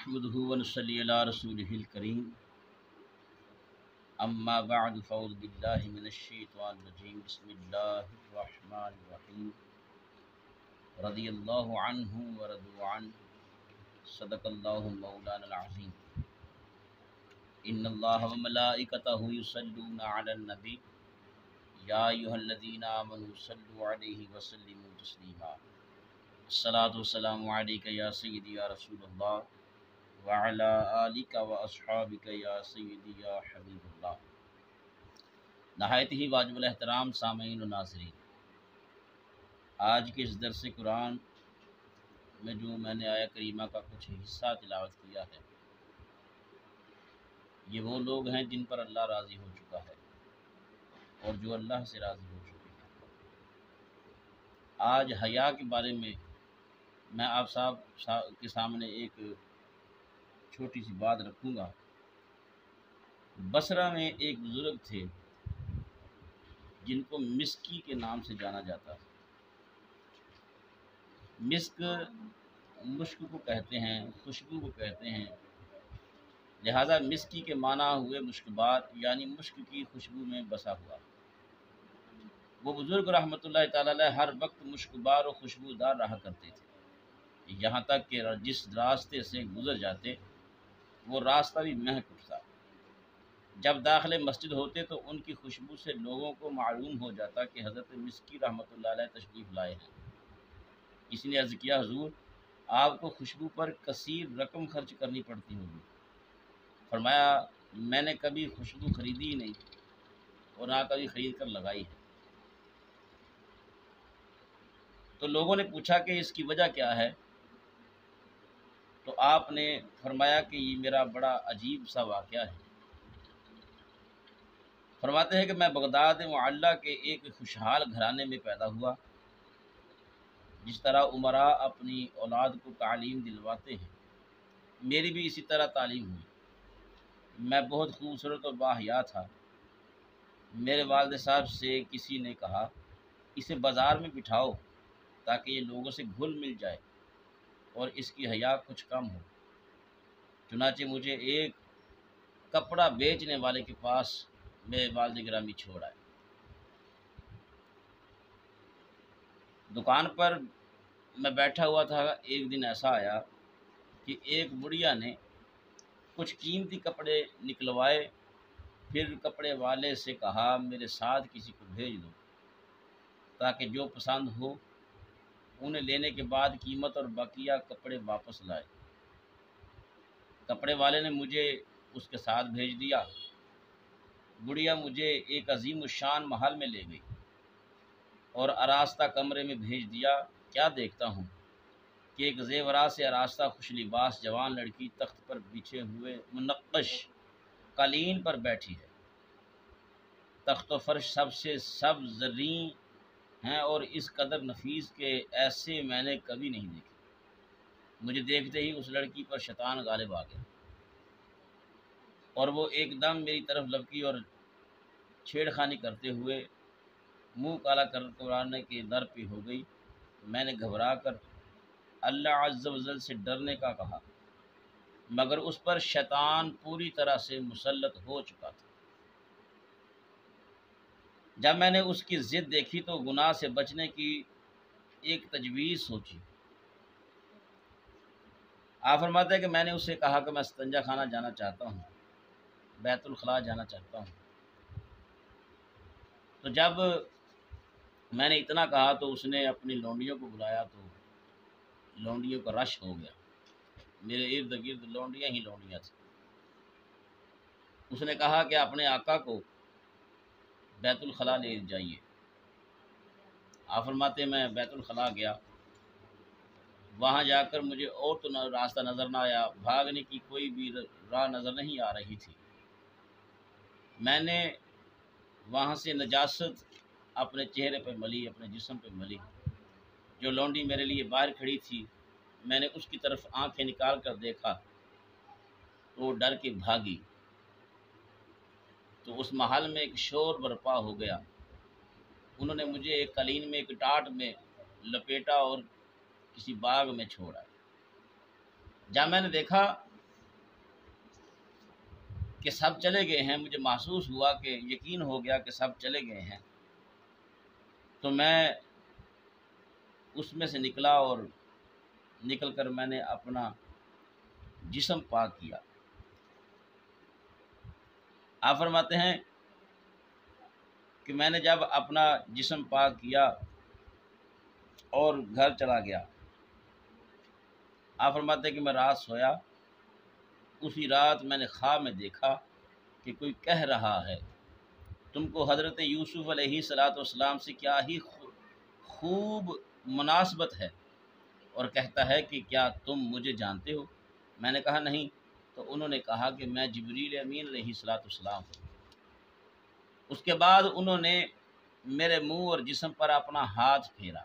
نحمده ونصلي على رسوله الكريم اما بعد فاعوذ بالله من الشيطان الرجيم بسم الله الرحمن الرحيم رضي الله عنهم ورضوا عنه صدق الله مولانا العظيم ان الله وملائكته يصلون على النبي يا ايها الذين امنوا صلوا عليه وسلموا تسليما الصلاة والسلام عليك يا سيدي يا رسول الله وعلى آلک و اصحابک یا سیدی یا حبیب اللہ۔ نہایت ہی واجب الاحترام سامعین و ناظرین، آج کے اس درس قرآن میں جو میں نے آیہ کریمہ کا کچھ حصہ تلاوت کیا ہے، یہ وہ لوگ ہیں جن پر اللہ راضی ہو چکا ہے اور جو اللہ سے راضی ہو چکے ہیں۔ آج حیا کے بارے میں آپ صاحب کے سامنے ایک چھوٹی سی بات رکھوں گا۔ بصرہ میں ایک بزرگ تھے جن کو مسکی کے نام سے جانا جاتا ہے۔ مسک مشک کو کہتے ہیں، خوشبو کو کہتے ہیں، لہذا مسکی کے معنی ہوئے مشکبات، یعنی مشک کی خوشبو میں بسا ہوا۔ وہ بزرگ رحمۃ اللہ تعالی علیہ ہر وقت مشکبار و خوشبودار رہا کرتے تھے، یہاں تک کہ جس راستے سے گزر جاتے وہ راستہ بھی مہک اٹھتا۔ جب داخل مسجد ہوتے تو ان کی خوشبو سے لوگوں کو معلوم ہو جاتا کہ حضرت مسکی رحمۃ اللہ علیہ تشریف لائے ہیں۔ اس نے عرض کیا، حضور آپ کو خوشبو پر کثیر رقم خرچ کرنی پڑتی ہوگی۔ فرمایا، میں نے کبھی خوشبو خریدی ہی نہیں اور نہ کبھی خرید کر لگائی ہے۔ تو لوگوں نے پوچھا کہ اس کی وجہ کیا ہے؟ تو آپ نے فرمایا کہ یہ میرا بڑا عجیب سا واقعہ ہے۔ فرماتے ہیں کہ میں بغداد معلیٰ کے ایک خوشحال گھرانے میں پیدا ہوا۔ جس طرح امراء اپنی اولاد کو تعلیم دلواتے ہیں، میری بھی اسی طرح تعلیم ہوئی۔ میں بہت خوبصورت اور باحیا تھا۔ میرے والد صاحب سے کسی نے کہا، اسے بازار میں بٹھاؤ تاکہ یہ لوگوں سے گھل مل جائے اور اس کی حیا کچھ کم ہو۔ چنانچہ مجھے ایک کپڑا بیچنے والے کے پاس میرے والد گرامی چھوڑ آئے۔ دکان پر میں بیٹھا ہوا تھا، ایک دن ایسا آیا کہ ایک بڑھیا نے کچھ قیمتی کپڑے نکلوائے، پھر کپڑے والے سے کہا میرے ساتھ کسی کو بھیج دو تاکہ جو پسند ہو انہیں لینے کے بعد قیمت اور بقیہ کپڑے واپس لائے۔ کپڑے والے نے مجھے اس کے ساتھ بھیج دیا۔ بڑھیا مجھے ایک عظیم الشان محل میں لے گئی اور آراستہ کمرے میں بھیج دیا۔ کیا دیکھتا ہوں کہ ایک زیورات سے آراستہ خوش لباس جوان لڑکی تخت پر بچھے ہوئے منقش قالین پر بیٹھی ہے۔ تخت و فرش سب سے سبز زرین ہیں اور اس قدر نفیس کہ ایسے میں نے کبھی نہیں دیکھے۔ مجھے دیکھتے ہی اس لڑکی پر شیطان غالب آ گیا اور وہ ایک دم میری طرف لپکی اور چھیڑ خانی کرتے ہوئے منہ کالا کرنے کے در پہ ہو گئی۔ میں نے گھبرا کر اللہ عز و جل سے ڈرنے کا کہا، مگر اس پر شیطان پوری طرح سے مسلط ہو چکا تھا۔ جب میں نے اس کی ضد دیکھی تو گناہ سے بچنے کی ایک تجویز سوچی۔ آپ فرماتے ہیں کہ میں نے اس سے کہا کہ میں استنجا خانہ جانا چاہتا ہوں، بیت الخلاء جانا چاہتا ہوں۔ تو جب میں نے اتنا کہا تو اس نے اپنی لونڈیوں کو بلایا تو لونڈیوں کا رش ہو گیا، میرے ارد گرد لونڈیاں ہی لونڈیاں تھیں۔ اس نے کہا کہ اپنے آقا کو بیت الخلاء لے جائیے۔ آپ فرماتے ہیں میں بیت الخلاء گیا۔ وہاں جا کر مجھے اور تو راستہ نظر نہ آیا، بھاگنے کی کوئی بھی راہ نظر نہیں آ رہی تھی۔ میں نے وہاں سے نجاست اپنے چہرے پہ ملی، اپنے جسم پہ ملی۔ جو لونڈی میرے لیے باہر کھڑی تھی، میں نے اس کی طرف آنکھیں نکال کر دیکھا تو وہ ڈر کے بھاگی۔ تو اس محل میں ایک شور برپا ہو گیا۔ انہوں نے مجھے ایک قالین میں، ایک ٹاٹ میں لپیٹا اور کسی باغ میں چھوڑا۔ جب میں نے دیکھا کہ سب چلے گئے ہیں، مجھے محسوس ہوا کہ یقین ہو گیا کہ سب چلے گئے ہیں، تو میں اس میں سے نکلا اور نکل کر میں نے اپنا جسم پاک کیا۔ آپ فرماتے ہیں کہ میں نے جب اپنا جسم پاک کیا اور گھر چلا گیا، آپ فرماتے ہیں کہ میں رات سویا، اسی رات میں نے خواب میں دیکھا کہ کوئی کہہ رہا ہے تم کو حضرت یوسف علیہ والسلام سے کیا ہی خوب مناسبت ہے، اور کہتا ہے کہ کیا تم مجھے جانتے ہو؟ میں نے کہا نہیں، تو انہوں نے کہا کہ میں جبریل امین علیہ والسلام ہوں۔ اس کے بعد انہوں نے میرے منہ اور جسم پر اپنا ہاتھ پھیرا،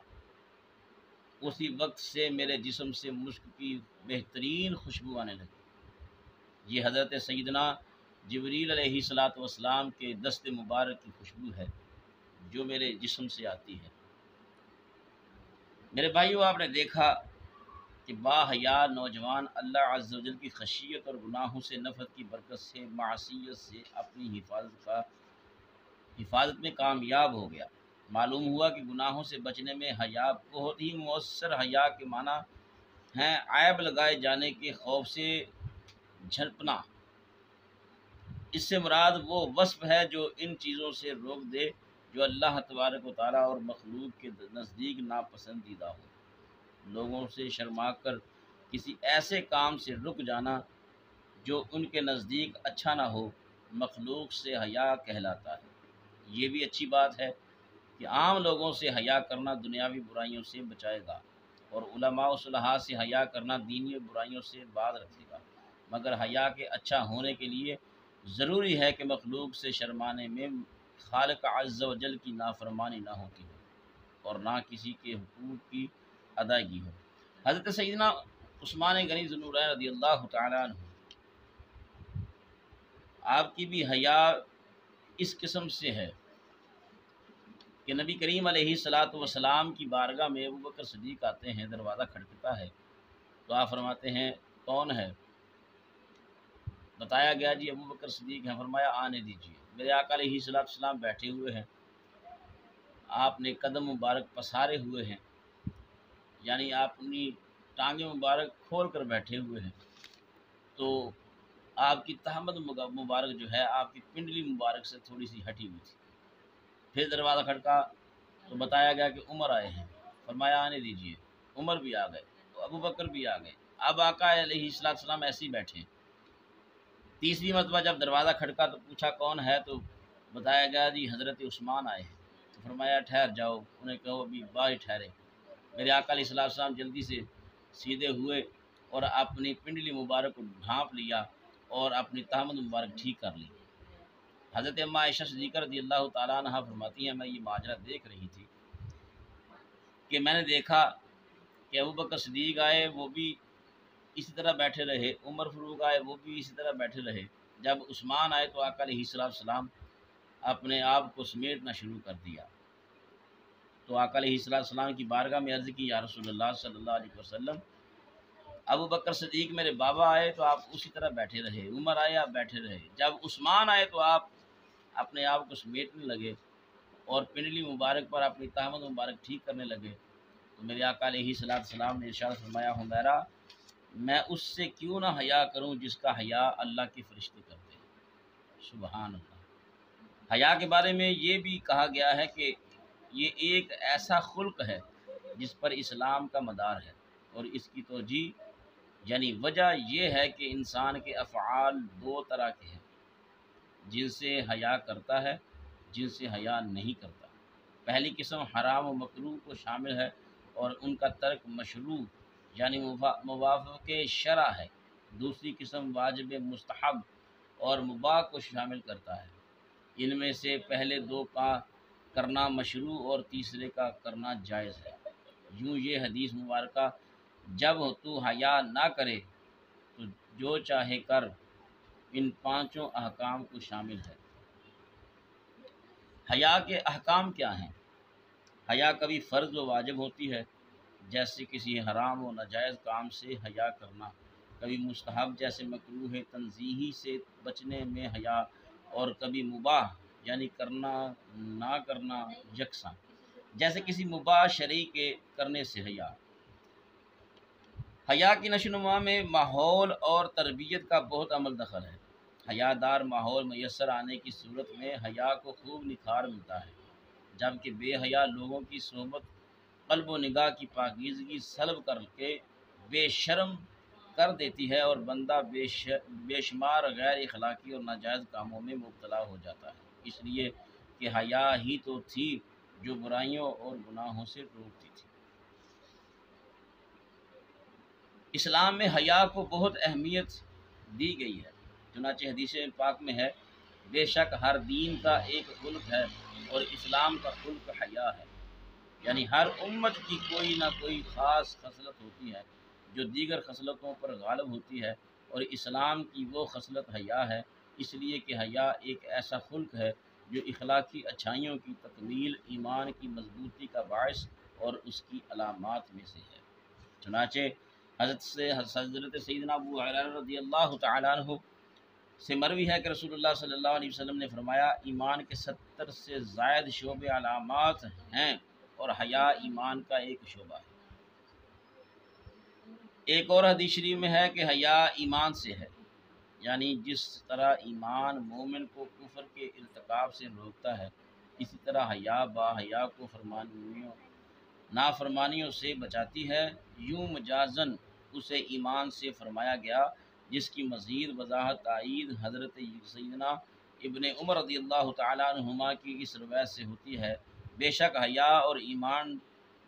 اسی وقت سے میرے جسم سے مشک کی بہترین خوشبو آنے لگی۔ یہ حضرت سیدنا جبریل علیہ والسلام کے دست مبارک کی خوشبو ہے جو میرے جسم سے آتی ہے۔ میرے بھائیو، آپ نے دیکھا کہ باحیا نوجوان اللہ عز و جل کی خشیت اور گناہوں سے نفرت کی برکت سے معصیت سے اپنی حفاظت میں کامیاب ہو گیا۔ معلوم ہوا کہ گناہوں سے بچنے میں حیا بہت ہی مؤثر۔ حیا کے معنی ہیں عیب لگائے جانے کے خوف سے جھنپنا۔ اس سے مراد وہ وصف ہے جو ان چیزوں سے روک دے جو اللہ تبارک و تعالیٰ اور مخلوق کے نزدیک ناپسندیدہ ہو۔ لوگوں سے شرما کر کسی ایسے کام سے رک جانا جو ان کے نزدیک اچھا نہ ہو، مخلوق سے حیا کہلاتا ہے۔ یہ بھی اچھی بات ہے کہ عام لوگوں سے حیا کرنا دنیاوی برائیوں سے بچائے گا، اور علماء و صلحاء سے حیا کرنا دینی برائیوں سے باز رکھے گا۔ مگر حیا کے اچھا ہونے کے لیے ضروری ہے کہ مخلوق سے شرمانے میں خالق عز و جل کی نافرمانی نہ ہوتی ہو اور نہ کسی کے حقوق کی ادائیگی ہو۔ حضرت سیدنا عثمان غنی ذو النورین رضی اللہ تعالیٰ عنہ، آپ کی بھی حیا اس قسم سے ہے کہ نبی کریم علیہ والسلام کی بارگاہ میں ابوبکر صدیق آتے ہیں، دروازہ کھٹکتا ہے تو آپ فرماتے ہیں کون ہے؟ بتایا گیا جی ابوبکر صدیق ہیں۔ فرمایا آنے دیجیے۔ میرے آقا علیہ السلام بیٹھے ہوئے ہیں، آپ نے قدم مبارک پسارے ہوئے ہیں، یعنی آپ اپنی ٹانگیں مبارک کھول کر بیٹھے ہوئے ہیں، تو آپ کی تہمت مبارک جو ہے آپ کی پنڈلی مبارک سے تھوڑی سی ہٹی ہوئی تھی۔ پھر دروازہ کھٹکا تو بتایا گیا کہ عمر آئے ہیں۔ فرمایا آنے دیجیے۔ عمر بھی آ گئے تو ابوبکر بھی آ گئے۔ اب آقا علیہ السلام ایسے ہی بیٹھے۔ تیسری مرتبہ جب دروازہ کھٹکا تو پوچھا کون ہے، تو بتایا گیا جی حضرت عثمان آئے ہیں۔ تو فرمایا ٹھہر جاؤ، انہیں کہو ابھی باہر ٹھہرے۔ میرے آقا علیہ السلام جلدی سے سیدھے ہوئے اور اپنی پنڈلی مبارک کو ڈھانپ لیا اور اپنی تہمت مبارک ٹھیک کر لی۔ حضرت اماں عائشہ صدیقہ رضی اللہ تعالیٰ عنہ فرماتی ہیں میں یہ ماجرا دیکھ رہی تھی کہ میں نے دیکھا کہ ابوبکر صدیق آئے، وہ بھی اسی طرح بیٹھے رہے، عمر فاروق آئے، وہ بھی اسی طرح بیٹھے رہے۔ جب عثمان آئے تو آقا علیہ السلام اپنے آپ کو سمیٹنا شروع کر دیا، تو آقا علیہ السلام کی بارگاہ میں عرض کی یا رسول اللہ صلی اللہ علیہ وسلم، ابوبکر صدیق میرے بابا آئے تو آپ اسی طرح بیٹھے رہے، عمر آئے آپ بیٹھے رہے، جب عثمان آئے تو آپ اپنے آپ کو سمیٹنے لگے اور پنڈلی مبارک پر اپنی تہمت مبارک ٹھیک کرنے لگے۔ تو میرے آقا علیہ السلام نے ارشاد فرمایا حمیرہ، میں اس سے کیوں نہ حیا کروں جس کا حیا اللہ کے فرشتے کرتے ہیں۔ سبحان اللہ۔ حیا کے بارے میں یہ بھی کہا گیا ہے کہ یہ ایک ایسا خلق ہے جس پر اسلام کا مدار ہے، اور اس کی توجہ یعنی وجہ یہ ہے کہ انسان کے افعال دو طرح کے ہیں، جن سے حیا کرتا ہے، جن سے حیا نہیں کرتا۔ پہلی قسم حرام و مکروہ کو شامل ہے اور ان کا ترک مشروع یعنی موافق شرع ہے۔ دوسری قسم واجب، مستحب اور مباح کو شامل کرتا ہے۔ ان میں سے پہلے دو کا کرنا مشروع اور تیسرے کا کرنا جائز ہے۔ یوں یہ حدیث مبارکہ جب تو حیا نہ کرے تو جو چاہے کر ان پانچوں احکام کو شامل ہے۔ حیا کے احکام کیا ہیں؟ حیا کبھی فرض و واجب ہوتی ہے، جیسے کسی حرام و ناجائز کام سے حیا کرنا، کبھی مستحب جیسے مکروہ تنزیہی سے بچنے میں حیا، اور کبھی مباح یعنی کرنا نہ کرنا یکساں جیسے کسی مباح شرعی کے کرنے سے حیا۔ حیا کی نشو و نما میں ماحول اور تربیت کا بہت عمل دخل ہے۔ حیا دار ماحول میسر آنے کی صورت میں حیا کو خوب نکھار ملتا ہے، جبکہ بے حیا لوگوں کی صحبت قلب و نگاہ کی پاکیزگی سلب کر کے بے شرم کر دیتی ہے، اور بندہ بے شمار غیر اخلاقی اور ناجائز کاموں میں مبتلا ہو جاتا ہے، اس لیے کہ حیا ہی تو تھی جو برائیوں اور گناہوں سے روکتی تھی۔ اسلام میں حیا کو بہت اہمیت دی گئی ہے، چنانچہ حدیث پاک میں ہے، بے شک ہر دین کا ایک خلق ہے اور اسلام کا خلق حیا ہے، یعنی ہر امت کی کوئی نہ کوئی خاص خصلت ہوتی ہے جو دیگر خصلتوں پر غالب ہوتی ہے، اور اسلام کی وہ خصلت حیا ہے، اس لیے کہ حیا ایک ایسا خلق ہے جو اخلاقی اچھائیوں کی تکمیل، ایمان کی مضبوطی کا باعث اور اس کی علامات میں سے ہے۔ چنانچہ حضرت سیدنا ابو ہریرہ رضی اللہ تعالیٰ عنہ سے مروی ہے کہ رسول اللہ صلی اللہ علیہ وسلم نے فرمایا، ایمان کے 70 سے زائد شعبے علامات ہیں اور حیا ایمان کا ایک شعبہ ہے۔ ایک اور حدیث شریف میں ہے کہ حیا ایمان سے ہے، یعنی جس طرح ایمان مومن کو کفر کے ارتکاب سے روکتا ہے، اسی طرح حیا با حیا کو نافرمانیوں سے بچاتی ہے۔ یوں مجازن اسے ایمان سے فرمایا گیا، جس کی مزید وضاحت تائید حضرت سیدنا ابن عمر رضی اللہ تعالیٰ عنہما کی اس روایت سے ہوتی ہے، بے شک حیا اور ایمان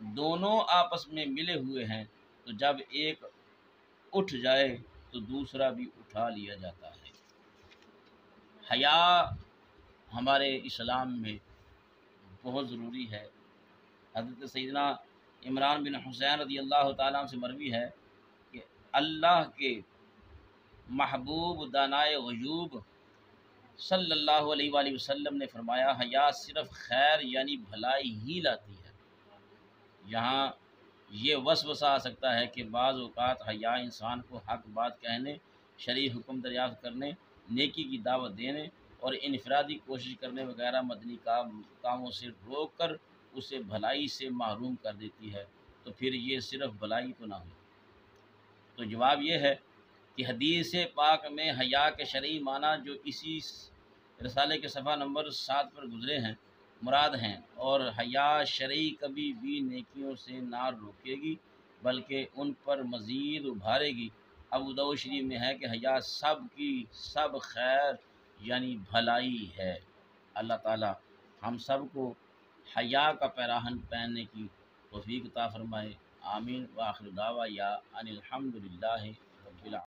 دونوں آپس میں ملے ہوئے ہیں، تو جب ایک اٹھ جائے تو دوسرا بھی اٹھا لیا جاتا ہے۔ حیا ہمارے اسلام میں بہت ضروری ہے۔ حضرت سیدنا عمران بن حسین رضی اللہ تعالیٰ عنہ سے مروی ہے کہ اللہ کے محبوب دانائے غیوب صلی اللہ علیہ وآلہ وسلم نے فرمایا، حیا صرف خیر یعنی بھلائی ہی لاتی ہے۔ یہاں یہ وسوسہ آ سکتا ہے کہ بعض اوقات حیا انسان کو حق بات کہنے، شرعی حکم دریافت کرنے، نیکی کی دعوت دینے اور انفرادی کوشش کرنے وغیرہ مدنی کاموں سے روک کر اسے بھلائی سے محروم کر دیتی ہے، تو پھر یہ صرف بھلائی تو نہ ہوئی۔ تو جواب یہ ہے کہ حدیث پاک میں حیا کے شرعی معنی جو اسی رسالے کے صفحہ نمبر 7 پر گزرے ہیں مراد ہیں، اور حیا شرعی کبھی بھی نیکیوں سے نہ روکے گی بلکہ ان پر مزید ابھارے گی۔ ابو داؤد شریف میں ہے کہ حیا سب کی سب خیر یعنی بھلائی ہے۔ اللہ تعالی ہم سب کو حیا کا پیراہن پہننے کی توفیق عطا فرمائے۔ آمین۔ وآخر دعوانا ان الحمد للہ